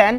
10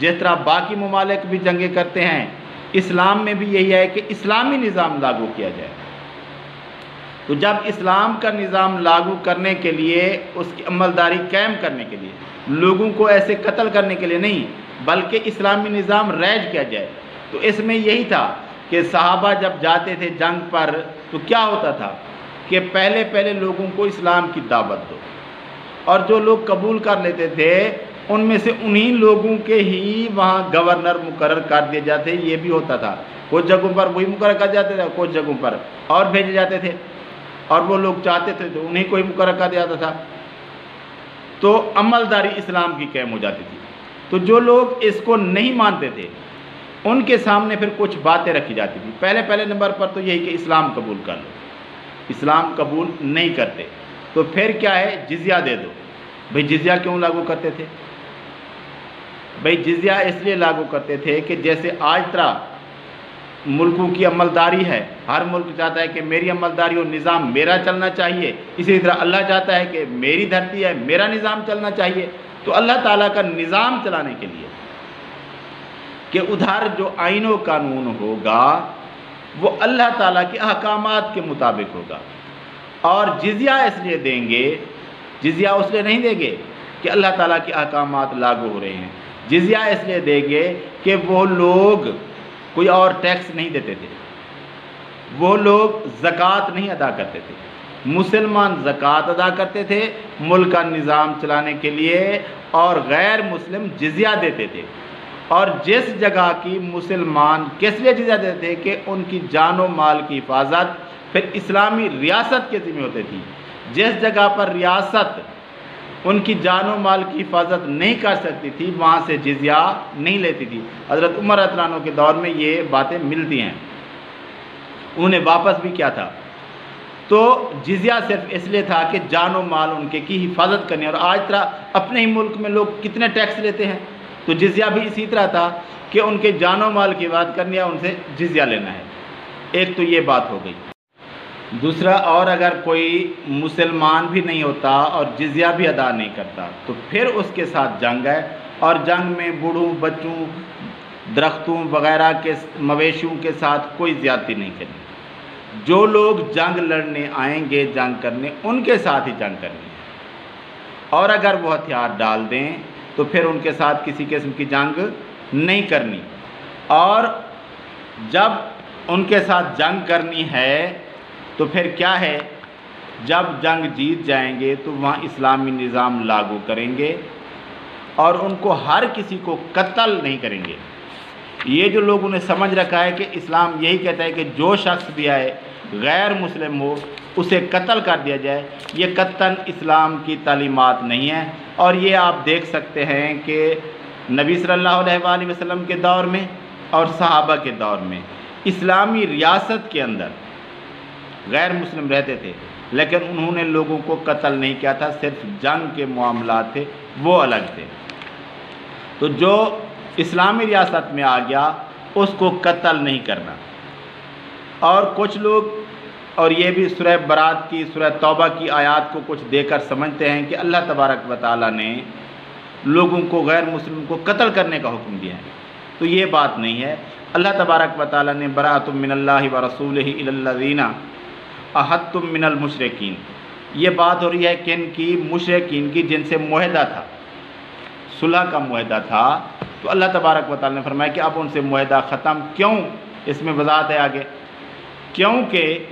جس طرح باقی ممالک بھی جنگیں کرتے ہیں، اسلام میں بھی یہی ہے کہ اسلامی نظام لاگو کیا جائے۔ تو جب اسلام کا نظام لاگو کرنے کے لیے، اس کی عملداری قائم کرنے کے لیے، لوگوں کو ایسے قتل کرنے کے لیے نہیں بلکہ اسلامی نظام رائج کیا جائے، تو اس میں یہی تھا کہ صحابہ جب جاتے تھے جنگ پر تو کیا ہوتا تھا کہ پہلے لوگوں کو اسلام کی دعوت دو، اور جو لوگ قبول کر لیتے تھے ان میں سے انہی لوگوں کے ہی وہاں گورنر مقرر کر دیے جاتے۔ یہ بھی ہوتا تھا، کچھ جگہوں پر وہی مقرر کر جاتے تھے، کچھ جگہوں پر اور بھیجے جاتے تھے، اور وہ لوگ چاہتے تھے تو انہیں کو ہی مقرر کر دیا جاتا تھا، تو عملداری اسلام کی قائم ہو جاتی تھی۔ تو جو لوگ اس کو نہیں مانتے تھے ان کے سامنے پھر کچھ باتیں رکھی جاتی تھی۔ پہلے نمبر پر تو یہی کہ اسلام قبول کر لو، اسلام قبول نہیں کرتے تو پھر کیا ہے، جزیہ دے دو۔ بھئی جزیہ کیوں لاگو کرتے تھے؟ بھئی جزیہ اس لیے لاگو کرتے تھے کہ جیسے آج طرح ملکوں کی عملداری ہے، ہر ملک چاہتا ہے کہ میری عملداری اور نظام میرا چلنا چاہیے، اسی طرح اللہ چاہتا ہے کہ میری دھرتی ہے، میرا نظام چلنا چاہیے۔ تو اللہ تعالیٰ کا نظام چلانے کے لیے کہ ادھر جو آئین و قانون ہوگا وہ اللہ تعالیٰ کے احکامات کے مطابق ہوگا، اور جزیہ اس لیے دیں گے، جزیہ اس لیے نہیں دیں گے کہ اللہ تعالیٰ کے احکامات لاگو ہو رہے ہیں، جزیہ اس لیے دیں گے کہ وہ لوگ کوئی اور ٹیکس نہیں دیتے تھے، وہ لوگ زکوٰۃ نہیں ادا کرتے تھے، مسلمان زکوٰۃ ادا کرتے تھے ملک کا نظام چلانے کے لیے، اور غیر مسلم جزیہ دیتے تھے۔ اور جس جگہ کی مسلمان کس لیے جزیہ دیتے تھے کہ ان کی جان و مال کی حفاظت پھر اسلامی ریاست کے ذمہ ہوتی تھی۔ جس جگہ پر ریاست ان کی جان و مال کی حفاظت نہیں کر سکتی تھی وہاں سے جزیہ نہیں لیتی تھی۔ حضرت عمر رضی اللہ عنہ کے دور میں یہ باتیں ملتی ہیں، انہوں نے واپس بھی کیا تھا۔ تو جزیہ صرف اس لیے تھا کہ جان و مال ان کے کی حفاظت کرنی، اور آج طرح اپنے ہی ملک میں لوگ کتنے ٹیکس لیتے ہیں، تو جزیہ بھی اسی طرح تھا کہ ان کے جان و مال کی حفاظت کرنی ہے، ان سے جزیہ لینا ہے۔ ایک تو یہ بات ہو گئی۔ دوسرا، اور اگر کوئی مسلمان بھی نہیں ہوتا اور جزیہ بھی ادا نہیں کرتا تو پھر اس کے ساتھ جنگ ہے، اور جنگ میں بوڑھوں، بچوں، درختوں وغیرہ کے مویشیوں کے ساتھ کوئی زیادتی نہیں کرنی۔ جو لوگ جنگ لڑنے آئیں گے، جنگ کرنے، ان کے ساتھ ہی جنگ کرنی ہے، اور اگر وہ ہتھیار ڈال دیں تو پھر ان کے ساتھ کسی قسم کی جنگ نہیں کرنی۔ اور جب ان کے ساتھ جنگ کرنی ہے تو پھر کیا ہے، جب جنگ جیت جائیں گے تو وہاں اسلامی نظام لاگو کریں گے، اور ان کو ہر کسی کو قتل نہیں کریں گے۔ یہ جو لوگوں نے سمجھ رکھا ہے کہ اسلام یہی کہتا ہے کہ جو شخص بھی آئے غیر مسلم ہو اسے قتل کر دیا جائے، یہ قطعاً اسلام کی تعلیمات نہیں ہیں۔ اور یہ آپ دیکھ سکتے ہیں کہ نبی صلی اللہ علیہ وآلہ وسلم کے دور میں اور صحابہ کے دور میں اسلامی ریاست کے اندر غیر مسلم رہتے تھے، لیکن انہوں نے لوگوں کو قتل نہیں کیا تھا، صرف جنگ کے معاملات تھے وہ الگ تھے۔ تو جو اسلامی ریاست میں آ گیا اس کو قتل نہیں کرنا۔ اور کچھ لوگ، اور یہ بھی سورہ برات کی، سورہ توبہ کی آیات کو کچھ دے کر سمجھتے ہیں کہ اللہ تبارک و تعالیٰ نے لوگوں کو، غیر مسلم کو قتل کرنے کا حکم دیا ہے، تو یہ بات نہیں ہے۔ اللہ تبارک و تعالیٰ نے براۃ من اللہ ورسولہ الی الذین عاہدتم من المشرکین، یہ بات ہو رہی ہے کن کی؟ مشرکین کی، جن سے معاہدہ تھا، صلح کا معاہدہ تھا۔ تو اللہ تبارک و تعالیٰ نے فرمایا کہ اب ان سے معاہدہ ختم۔ کیوں؟ اس میں وضاحت ہے آگے، کیونکہ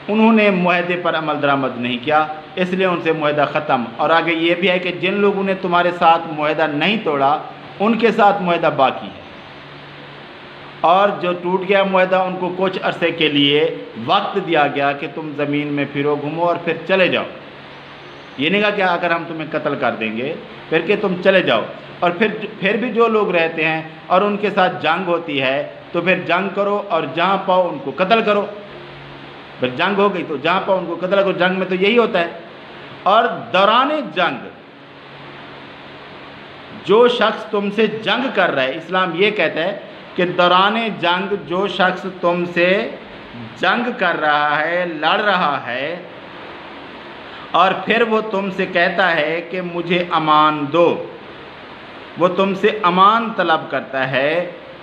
انہوں نے معاہدے پر عمل درآمد نہیں کیا، اس لیے ان سے معاہدہ ختم۔ اور آگے یہ بھی ہے کہ جن لوگوں نے تمہارے ساتھ معاہدہ نہیں توڑا ان کے ساتھ معاہدہ باقی ہے، اور جو ٹوٹ گیا معاہدہ ان کو کچھ عرصے کے لیے وقت دیا گیا کہ تم زمین میں پھرو گھومو اور پھر چلے جاؤ۔ یہ نہیں کہا کہ اگر ہم تمہیں قتل کر دیں گے پھر کہ تم چلے جاؤ۔ اور پھر بھی جو لوگ رہتے ہیں اور ان کے ساتھ جنگ ہوتی ہے تو پھر جنگ کرو، اور جہاں پاؤ ان کو قتل کرو۔ پھر جنگ ہو گئی تو جہاں پاؤ ان کو قتل کرو، جنگ میں تو یہی ہوتا ہے۔ اور دوران جنگ جو شخص تم سے جنگ کر رہا ہے، اسلام یہ کہتا ہے کہ دوران جنگ جو شخص تم سے جنگ کر رہا ہے، لڑ رہا ہے، اور پھر وہ تم سے کہتا ہے کہ مجھے امان دو، وہ تم سے امان طلب کرتا ہے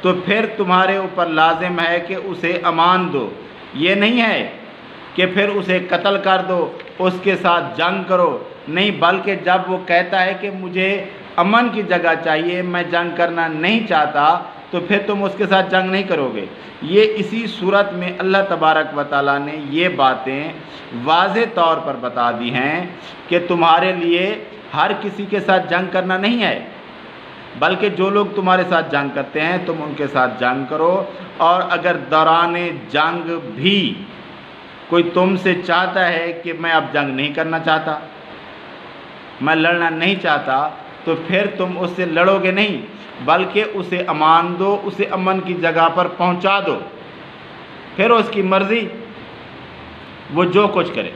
تو پھر تمہارے اوپر لازم ہے کہ اسے امان دو۔ یہ نہیں ہے کہ پھر اسے قتل کر دو، اس کے ساتھ جنگ کرو، نہیں، بلکہ جب وہ کہتا ہے کہ مجھے امن کی جگہ چاہیے، میں جنگ کرنا نہیں چاہتا، تو پھر تم اس کے ساتھ جنگ نہیں کرو گے۔ یہ اسی صورت میں اللہ تبارک و تعالیٰ نے یہ باتیں واضح طور پر بتا دی ہیں کہ تمہارے لیے ہر کسی کے ساتھ جنگ کرنا نہیں ہے، بلکہ جو لوگ تمہارے ساتھ جنگ کرتے ہیں تم ان کے ساتھ جنگ کرو، اور اگر دوران جنگ بھی کوئی تم سے چاہتا ہے کہ میں اب جنگ نہیں کرنا چاہتا، میں لڑنا نہیں چاہتا، تو پھر تم اس سے لڑو گے نہیں، بلکہ اسے امان دو، اسے امن کی جگہ پر پہنچا دو، پھر اس کی مرضی، وہ جو کچھ کرے۔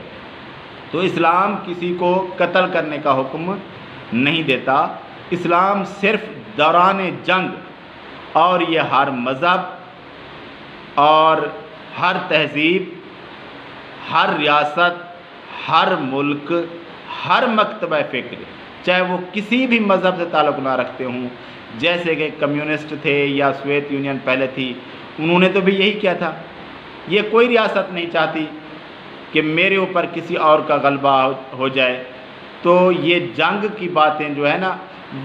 تو اسلام کسی کو قتل کرنے کا حکم نہیں دیتا، اسلام صرف دوران جنگ، اور یہ ہر مذہب اور ہر تہذیب، ہر ریاست، ہر ملک، ہر مکتبہ فکر، چاہے وہ کسی بھی مذہب سے تعلق نہ رکھتے ہوں، جیسے کہ کمیونسٹ تھے یا سوویت یونین پہلے تھی، انہوں نے تو بھی یہی کیا تھا۔ یہ کوئی ریاست نہیں چاہتی کہ میرے اوپر کسی اور کا غلبہ ہو جائے، تو یہ جنگ کی باتیں جو ہے نا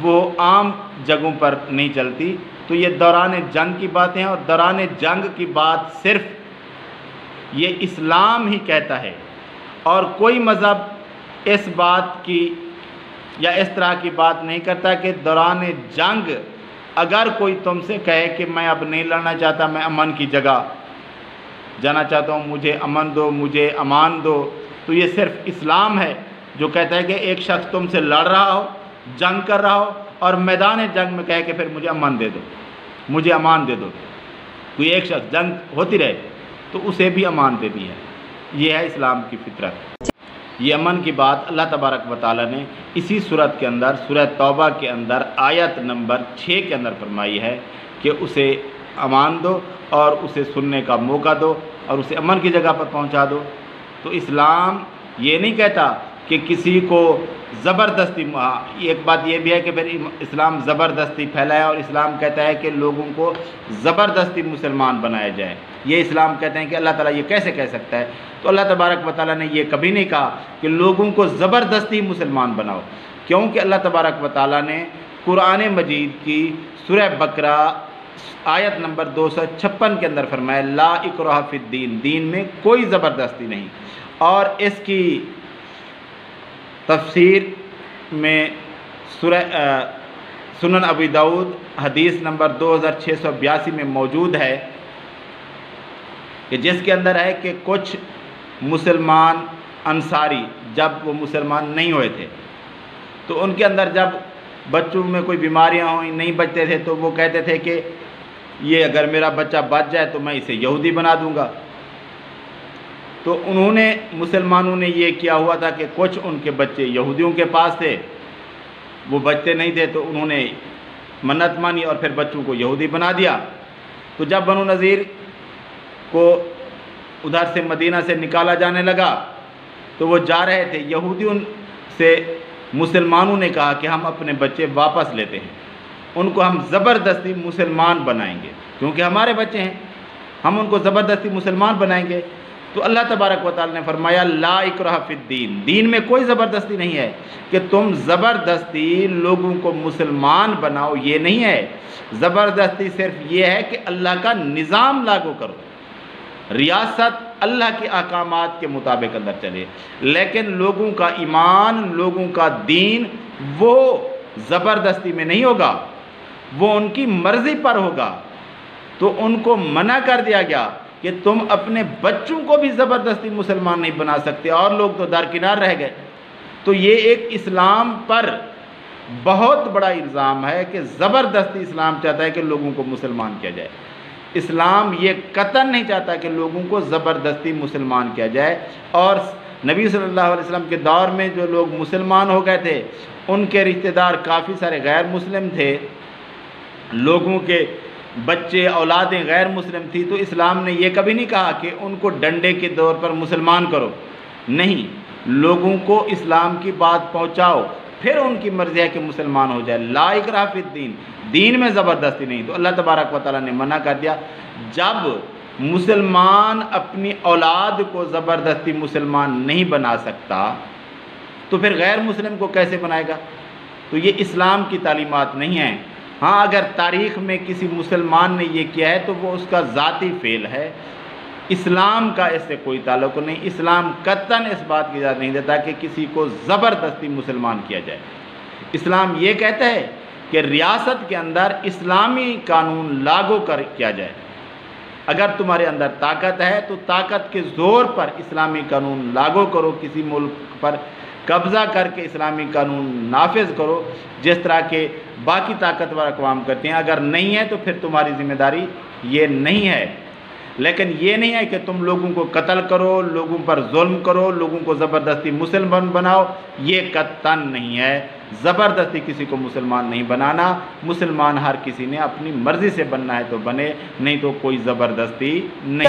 وہ عام جگہوں پر نہیں چلتی، تو یہ دوران جنگ کی باتیں ہیں، اور دوران جنگ کی بات صرف یہ اسلام ہی کہتا ہے، اور کوئی مذہب اس بات کی یا اس طرح کی بات نہیں کرتا کہ دوران جنگ اگر کوئی تم سے کہے کہ میں اب نہیں لڑنا چاہتا، میں امن کی جگہ جانا چاہتا ہوں، مجھے امن دو، مجھے امان دو، تو یہ صرف اسلام ہے جو کہتا ہے کہ ایک شخص تم سے لڑ رہا ہو، جنگ کر رہا ہو، اور میدان جنگ میں کہے کہ پھر مجھے امن دے دو، مجھے امان دے دو، کوئی ایک شخص جنگ ہوتی رہے تو اسے بھی امان دے دی ہے۔ یہ ہے اسلام کی فطرت۔ یہ امن کی بات اللہ تبارک و تعالیٰ نے اسی صورت کے اندر، سورہ توبہ کے اندر آیت نمبر 6 کے اندر فرمائی ہے کہ اسے امان دو اور اسے سننے کا موقع دو اور اسے امن کی جگہ پر پہنچا دو۔ تو اسلام یہ نہیں کہتا کہ کسی کو زبردستی، ایک بات یہ بھی ہے کہ پھر اسلام زبردستی پھیلایا، اور اسلام کہتا ہے کہ لوگوں کو زبردستی مسلمان بنایا جائے۔ یہ اسلام کہتے ہیں کہ اللہ تعالیٰ یہ کیسے کہہ سکتا ہے؟ تو اللہ تبارک و تعالیٰ نے یہ کبھی نہیں کہا کہ لوگوں کو زبردستی مسلمان بناؤ، کیونکہ اللہ تبارک و تعالیٰ نے قرآن مجید کی سورہ بقرہ آیت نمبر 256 کے اندر فرمایا لا اکراہ فی الدین، دین میں کوئی زبردستی نہیں۔ اور اس کی تفسیر میں سورہ سنن ابی داؤد حدیث نمبر 2682 میں موجود ہے کہ جس کے اندر ہے کہ کچھ مسلمان انصاری جب وہ مسلمان نہیں ہوئے تھے تو ان کے اندر جب بچوں میں کوئی بیماریاں ہوئیں، نہیں بچتے تھے، تو وہ کہتے تھے کہ یہ اگر میرا بچہ بچ جائے تو میں اسے یہودی بنا دوں گا۔ تو انہوں نے، مسلمانوں نے یہ کیا ہوا تھا کہ کچھ ان کے بچے یہودیوں کے پاس تھے، وہ بچتے نہیں تھے، تو انہوں نے منت مانی اور پھر بچوں کو یہودی بنا دیا۔ تو جب بنو نذیر کو ادھر سے مدینہ سے نکالا جانے لگا تو وہ جا رہے تھے، یہودیوں سے مسلمانوں نے کہا کہ ہم اپنے بچے واپس لیتے ہیں، ان کو ہم زبردستی مسلمان بنائیں گے، کیونکہ ہمارے بچے ہیں، ہم ان کو زبردستی مسلمان بنائیں گے۔ تو اللہ تبارک و تعالی نے فرمایا لا اکراہ فی الدین، دین میں کوئی زبردستی نہیں ہے کہ تم زبردستی لوگوں کو مسلمان بناؤ، یہ نہیں ہے۔ زبردستی صرف یہ ہے کہ اللہ کا نظام لاگو کرو، ریاست اللہ کے احکامات کے مطابق اندر چلے، لیکن لوگوں کا ایمان، لوگوں کا دین وہ زبردستی میں نہیں ہوگا، وہ ان کی مرضی پر ہوگا۔ تو ان کو منع کر دیا گیا کہ تم اپنے بچوں کو بھی زبردستی مسلمان نہیں بنا سکتے، اور لوگ تو درکنار رہ گئے۔ تو یہ ایک اسلام پر بہت بڑا الزام ہے کہ زبردستی اسلام چاہتا ہے کہ لوگوں کو مسلمان کیا جائے۔ اسلام یہ قطعاً نہیں چاہتا کہ لوگوں کو زبردستی مسلمان کیا جائے۔ اور نبی صلی اللہ علیہ وسلم کے دور میں جو لوگ مسلمان ہو گئے تھے ان کے رشتہ دار کافی سارے غیر مسلم تھے، لوگوں کے بچے اولادیں غیر مسلم تھی، تو اسلام نے یہ کبھی نہیں کہا کہ ان کو ڈنڈے کے طور پر مسلمان کرو، نہیں، لوگوں کو اسلام کی بات پہنچاؤ، پھر ان کی مرضی ہے کہ مسلمان ہو جائے. لا اکراہ فی الدین, دین میں زبردستی نہیں. تو اللہ تبارک و تعالیٰ نے منع کر دیا. جب مسلمان اپنی اولاد کو زبردستی مسلمان نہیں بنا سکتا تو پھر غیر مسلم کو کیسے بنائے گا؟ تو یہ اسلام کی تعلیمات نہیں ہیں. ہاں اگر تاریخ میں کسی مسلمان نے یہ کیا ہے تو وہ اس کا ذاتی فعل ہے, اسلام کا اس سے کوئی تعلق نہیں. اسلام قطعاً اس بات کی اجازت نہیں دیتا کہ کسی کو زبردستی مسلمان کیا جائے. اسلام یہ کہتا ہے کہ ریاست کے اندر اسلامی قانون لاگو کیا جائے. اگر تمہارے اندر طاقت ہے تو طاقت کے زور پر اسلامی قانون لاگو کرو, کسی ملک پر قبضہ کر کے اسلامی قانون نافذ کرو, جس طرح کے باقی طاقتور اقوام کرتے ہیں. اگر نہیں ہے تو پھر تمہاری ذمہ داری یہ نہیں ہے. لیکن یہ نہیں ہے کہ تم لوگوں کو قتل کرو, لوگوں پر ظلم کرو, لوگوں کو زبردستی مسلمان بناؤ. یہ قطعاً نہیں ہے. زبردستی کسی کو مسلمان نہیں بنانا. مسلمان ہر کسی نے اپنی مرضی سے بننا ہے تو بنے, نہیں تو کوئی زبردستی نہیں.